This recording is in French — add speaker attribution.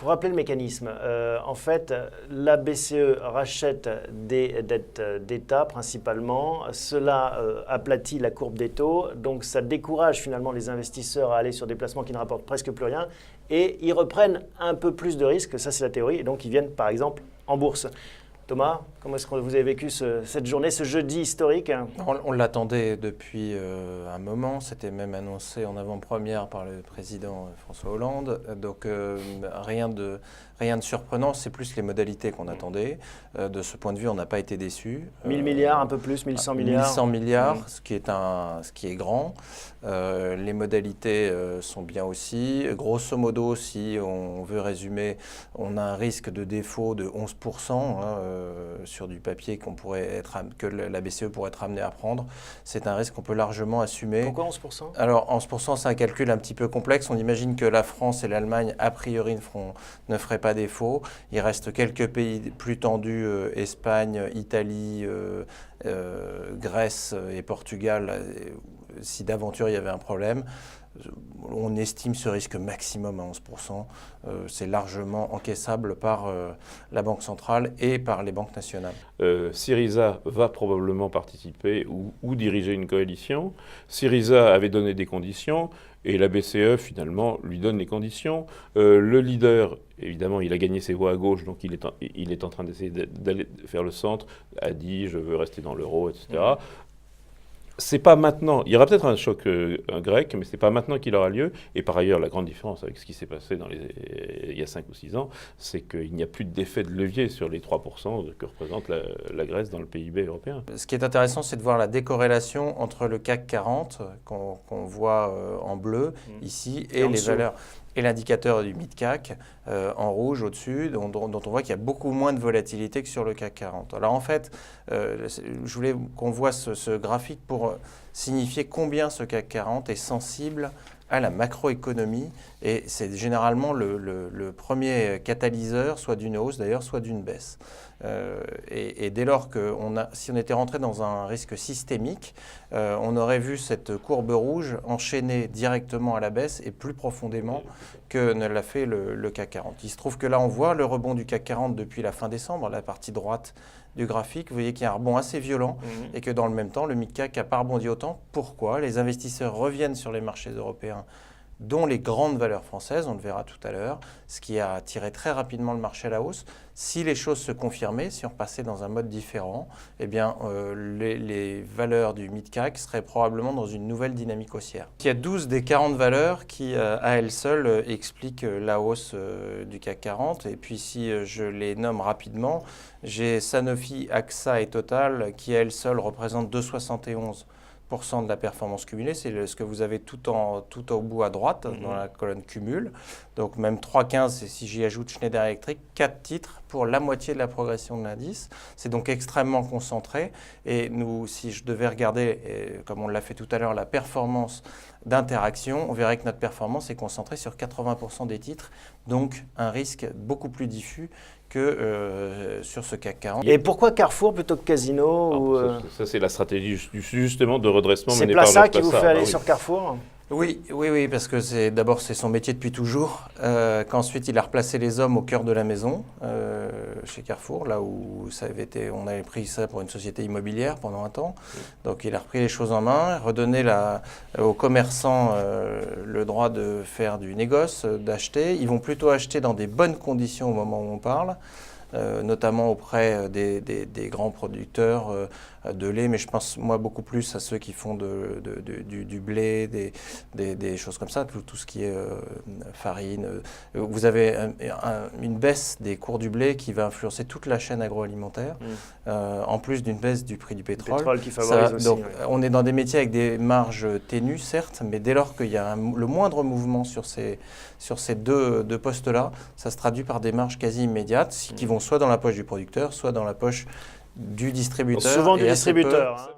Speaker 1: faut rappeler le mécanisme. En fait, la BCE rachète des dettes d'État principalement. Cela aplatit la courbe des taux. Donc ça décourage finalement les investisseurs à aller sur des placements qui ne rapportent presque plus rien. Et ils reprennent un peu plus de risques, ça c'est la théorie. Et donc ils viennent par exemple en bourse. Thomas, comment est-ce que vous avez vécu cette journée, ce jeudi historique?
Speaker 2: On l'attendait depuis un moment, c'était même annoncé en avant-première par le président François Hollande, donc rien de surprenant, c'est plus les modalités qu'on attendait. De ce point de vue, on n'a pas été déçus.
Speaker 1: 1000 milliards, un peu plus, 1100 milliards.
Speaker 2: 1100 milliards, ce qui est grand. Les modalités sont bien aussi. Grosso modo, si on veut résumer, on a un risque de défaut de 11% sur du papier que la BCE pourrait être amenée à prendre. C'est un risque qu'on peut largement assumer.
Speaker 1: Pourquoi 11%?
Speaker 2: Alors 11%, c'est un calcul un petit peu complexe. On imagine que la France et l'Allemagne, a priori, ne feraient pas défaut. Il reste quelques pays plus tendus, Espagne, Italie, Grèce et Portugal, si d'aventure il y avait un problème. On estime ce risque maximum à 11%. C'est largement encaissable par la Banque centrale et par les banques nationales.
Speaker 3: Syriza va probablement participer ou diriger une coalition. Syriza avait donné des conditions et la BCE finalement lui donne les conditions. Le leader, évidemment, il a gagné ses voix à gauche, donc il est en train d'essayer d'aller faire le centre, a dit je veux rester dans l'euro, etc. C'est pas maintenant, il y aura peut-être un choc grec, mais c'est pas maintenant qu'il aura lieu. Et par ailleurs, la grande différence avec ce qui s'est passé il y a 5 ou 6 ans, c'est qu'il n'y a plus d'effet de levier sur les 3% que représente la Grèce dans le PIB européen.
Speaker 2: Ce qui est intéressant, c'est de voir la décorrélation entre le CAC 40, qu'on voit en bleu ici, et les valeurs. Et l'indicateur du mid-CAC en rouge au-dessus, dont on voit qu'il y a beaucoup moins de volatilité que sur le CAC 40. Alors en fait, je voulais qu'on voit ce graphique pour signifier combien ce CAC 40 est sensible à la macroéconomie. Et c'est généralement le premier catalyseur, soit d'une hausse d'ailleurs, soit d'une baisse. Et dès lors si on était rentré dans un risque systémique, on aurait vu cette courbe rouge enchaîner directement à la baisse et plus profondément que ne l'a fait le CAC 40. Il se trouve que là, on voit le rebond du CAC 40 depuis la fin décembre, la partie droite du graphique. Vous voyez qu'il y a un rebond assez violent et que dans le même temps, le mid-CAC n'a pas rebondi autant. Pourquoi? Les investisseurs reviennent sur les marchés européens, dont les grandes valeurs françaises, on le verra tout à l'heure, ce qui a tiré très rapidement le marché à la hausse. Si les choses se confirmaient, si on repassait dans un mode différent, eh bien, les valeurs du mid-CAC seraient probablement dans une nouvelle dynamique haussière. Il y a 12 des 40 valeurs qui, à elles seules, expliquent la hausse du CAC 40. Et puis, si je les nomme rapidement, j'ai Sanofi, AXA et Total qui, à elles seules, représentent 2,71% de la performance cumulée, c'est ce que vous avez tout au bout à droite, dans la colonne cumul. Donc même 3,15, et si j'y ajoute Schneider Electric, 4 titres pour la moitié de la progression de l'indice. C'est donc extrêmement concentré. Et nous, si je devais regarder, comme on l'a fait tout à l'heure, la performance d'Interaction, on verrait que notre performance est concentrée sur 80% des titres, donc un risque beaucoup plus diffus que sur ce CAC 40.
Speaker 1: Et pourquoi Carrefour plutôt que Casino
Speaker 3: Ça, c'est la stratégie justement de redressement
Speaker 1: menée
Speaker 3: par Jacques
Speaker 1: Plaça qui vous fait aller
Speaker 3: oui.
Speaker 1: sur Carrefour?
Speaker 2: Oui, parce que d'abord c'est son métier depuis toujours, qu'ensuite il a replacé les hommes au cœur de la maison chez Carrefour, là où on avait pris ça pour une société immobilière pendant un temps. Donc il a repris les choses en main, redonné aux commerçants le droit de faire du négoce, d'acheter. Ils vont plutôt acheter dans des bonnes conditions au moment où on parle. Notamment auprès des grands producteurs de lait, mais je pense moi beaucoup plus à ceux qui font du blé, des choses comme ça, tout ce qui est farine. Vous avez une baisse des cours du blé qui va influencer toute la chaîne agroalimentaire, en plus d'une baisse du prix du pétrole.
Speaker 1: Le pétrole qui favorise aussi.
Speaker 2: Donc, on est dans des métiers avec des marges ténues, certes, mais dès lors qu'il y a le moindre mouvement sur ces deux postes-là, ça se traduit par des marges quasi immédiates qui vont soit dans la poche du producteur, soit dans la poche du distributeur.
Speaker 1: Souvent du distributeur.